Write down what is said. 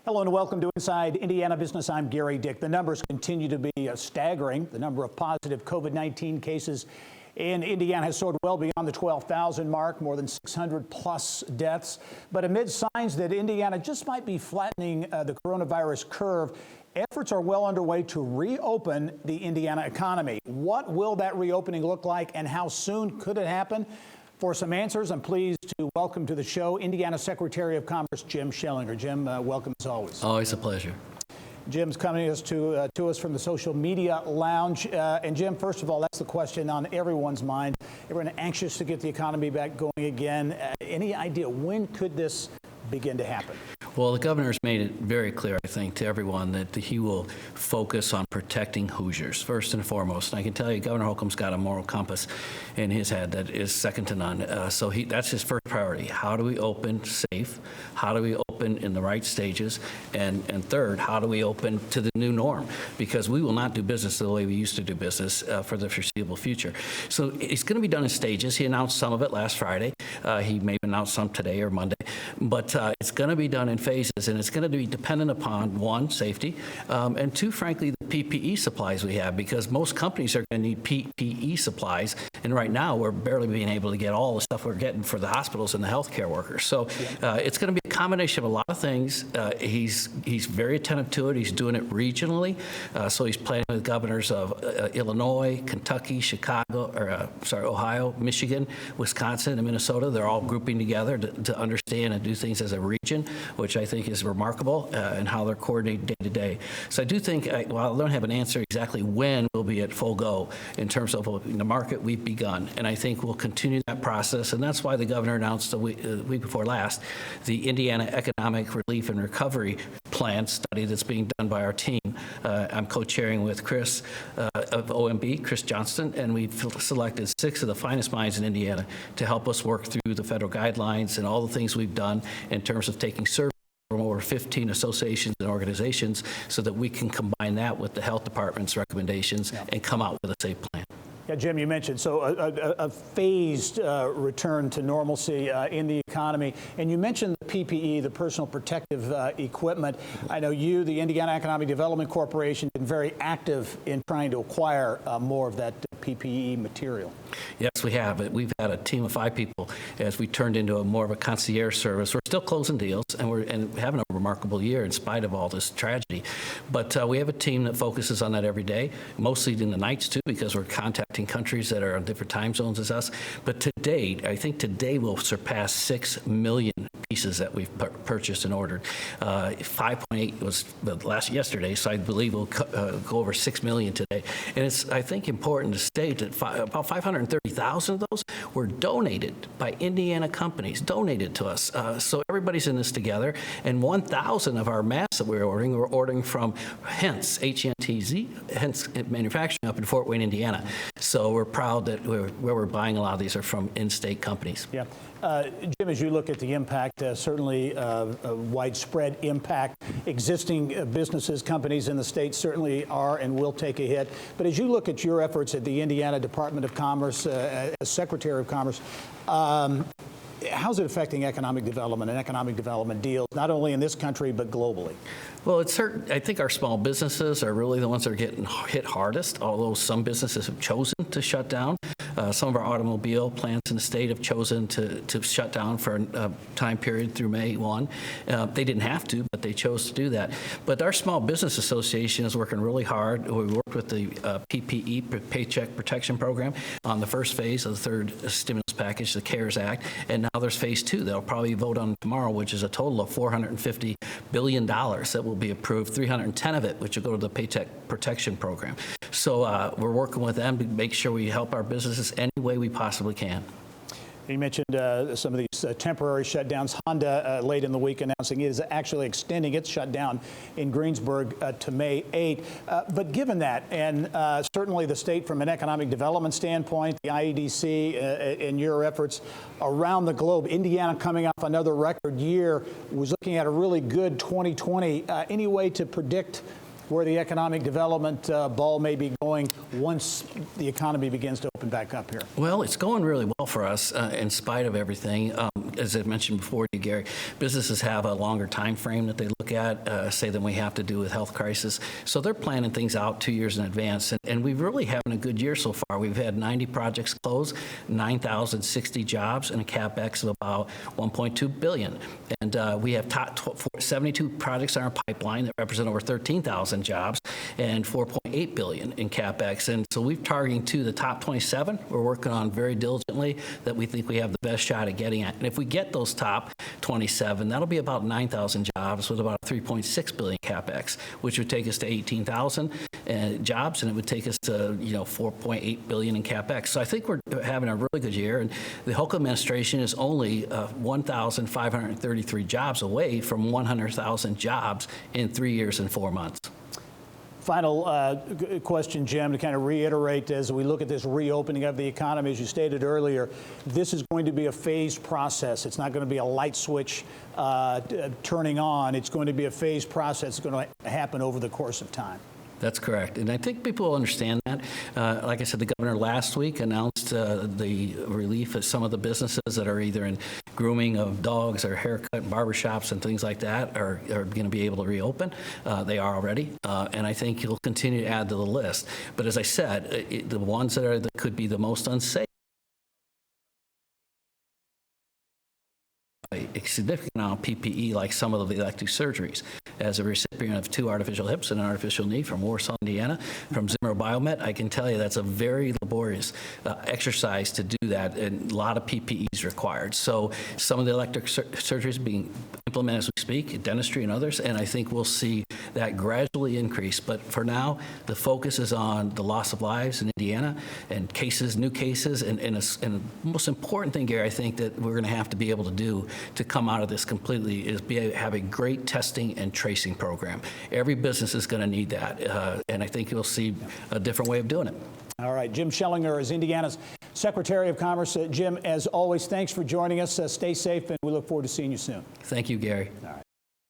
Hello and welcome to Inside Indiana Business. I'm Gary Dick. The numbers continue to be staggering. The number of positive COVID-19 cases in Indiana has soared well beyond the 12,000 mark, more than 600 plus deaths. But amid signs that Indiana just might be flattening the coronavirus curve, efforts are well underway to reopen the Indiana economy. What will that reopening look like and how soon could it happen? For some answers, I'm pleased to welcome to the show Indiana Secretary of Commerce Jim Schellinger. Jim, welcome as always. Always a pleasure. Jim's coming to us from the social media lounge. And Jim, first of all, that's the question on everyone's mind. Everyone anxious to get the economy back going again. Any idea when could this begin to happen? Well, the governor's made it very clear, I think, to everyone that he will focus on protecting Hoosiers first and foremost. And I can tell you, Governor Holcomb's got a moral compass in his head that is second to none. So that's his first priority. How do we open safe? How do we open in the right stages? And third, how do we open to the new norm? Because we will not do business the way we used to do business for the foreseeable future. So it's going to be done in stages. He announced some of it last Friday. He may announce some today or Monday. But it's going to be done in phases, and it's going to be dependent upon, one, safety, and two, frankly, the PPE supplies we have, because most companies are going to need PPE supplies, and right now we're barely being able to get all the stuff we're getting for the hospitals and the healthcare workers. So it's going to be a combination of a lot of things. He's very attentive to it. He's doing it regionally, so he's planning with governors of Illinois, Kentucky, Ohio, Michigan, Wisconsin, and Minnesota. They're all grouping together to understand and do things as a region, which I think is remarkable, and how they're coordinated day to day. So I do think, while I don't have an answer exactly when we'll be at full go in terms of the market, we've begun. And I think we'll continue that process. And that's why the governor announced the week before last the Indiana Economic Relief and Recovery Plan study that's being done by our team. I'm co-chairing with Chris of OMB, Chris Johnston, and we've selected 6 of the finest minds in Indiana to help us work through the federal guidelines and all the things we've done in terms of taking surveys from over 15 associations and organizations so that we can combine that with the health department's recommendations and come out with a safe plan. Yeah, Jim, you mentioned a phased return to normalcy in the economy, and you mentioned the PPE, the personal protective equipment. I know you, the Indiana Economic Development Corporation, been very active in trying to acquire more of that PPE material. Yes, we have. We've had a team of 5 people as we turned into more of a concierge service. We're still closing deals, and we're having a remarkable year in spite of all this tragedy. But we have a team that focuses on that every day, mostly in the nights too, because we're contacting countries that are on different time zones as us. But to date, I think today we'll surpass 6 million pieces that we've purchased and ordered. 5.8 was yesterday, so I believe we'll go over 6 million today. And it's, I think, important to state that about 530,000 of those were donated by Indiana companies, donated to us. So everybody's in this together. And 1,000 of our masks that we're ordering from Hence, H-E-N-T-Z, Hence Manufacturing up in Fort Wayne, Indiana. So we're proud that where we're buying a lot of these are from in-state companies. Yeah. Jim, as you look at the impact, certainly a widespread impact, existing businesses, companies in the state certainly are and will take a hit. But as you look at your efforts at the Indiana Department of Commerce, as Secretary of Commerce, how's it affecting economic development and economic development deals, not only in this country, but globally? Well, I think our small businesses are really the ones that are getting hit hardest, although some businesses have chosen to shut down. Some of our automobile plants in the state have chosen to shut down for a time period through May 1. They didn't have to, but they chose to do that. But our Small Business Association is working really hard. We worked with the PPE, Paycheck Protection Program, on the first phase of the third stimulus package, the CARES Act, and now there's phase 2 they'll probably vote on tomorrow, which is a total of $450 billion that will be approved, 310 of it, which will go to the Paycheck Protection Program. So we're working with them to make sure we help our businesses any way we possibly can. You mentioned some of these temporary shutdowns. Honda late in the week announcing it is actually extending its shutdown in Greensburg to May 8. But given that, and certainly the state from an economic development standpoint, the IEDC and your efforts around the globe, Indiana coming off another record year, was looking at a really good 2020. Any way to predict where the economic development ball may be going once the economy begins to open back up here? Well, it's going really well for us in spite of everything. As I mentioned before to you, Gary, businesses have a longer time frame that they look at, say, than we have to do with health crisis. So they're planning things out 2 years in advance. And we've really having a good year so far. We've had 90 projects close, 9,060 jobs, and a CapEx of about $1.2 billion. And we have 72 projects in our pipeline that represent over 13,000 jobs and $4.8 billion in CapEx. And so we're targeting the top 27. We're working on very diligently that we think we have the best shot at getting at. And if we get those top 27, that'll be about 9,000 jobs with about $3.6 billion CapEx, which would take us to 18,000 jobs, and it would take us to $4.8 billion in CapEx. So I think we're having a really good year, and the Holcomb administration is only 1,533 jobs away from 100,000 jobs in 3 years and 4 months. Final question, Jim, to kind of reiterate as we look at this reopening of the economy. As you stated earlier, this is going to be a phased process. It's not going to be a light switch turning on. It's going to be a phased process. It's going to happen over the course of time. That's correct. And I think people understand that. Like I said, the governor last week announced the relief of some of the businesses that are either in grooming of dogs or haircut and barbershops and things like that are going to be able to reopen. They are already. And I think he'll continue to add to the list. But as I said, the ones that could be the most unsafe, a significant amount of PPE, like some of the elective surgeries. As a recipient of 2 artificial hips and an artificial knee from Warsaw, Indiana, from Zimmer Biomet, I can tell you that's a very laborious exercise to do that, and a lot of PPE is required. So some of the elective surgeries being implemented as we speak, dentistry and others, and I think we'll see that gradually increase. But for now, the focus is on the loss of lives in Indiana and cases, new cases, and the most important thing, Gary, I think that we're going to have to be able to do to come out of this completely is have a great testing and tracing program. Every business is going to need that, and I think you'll see a different way of doing it. All right, Jim Schellinger is Indiana's Secretary of Commerce. Jim, as always, thanks for joining us. Stay safe, and we look forward to seeing you soon. Thank you, Gary. All right.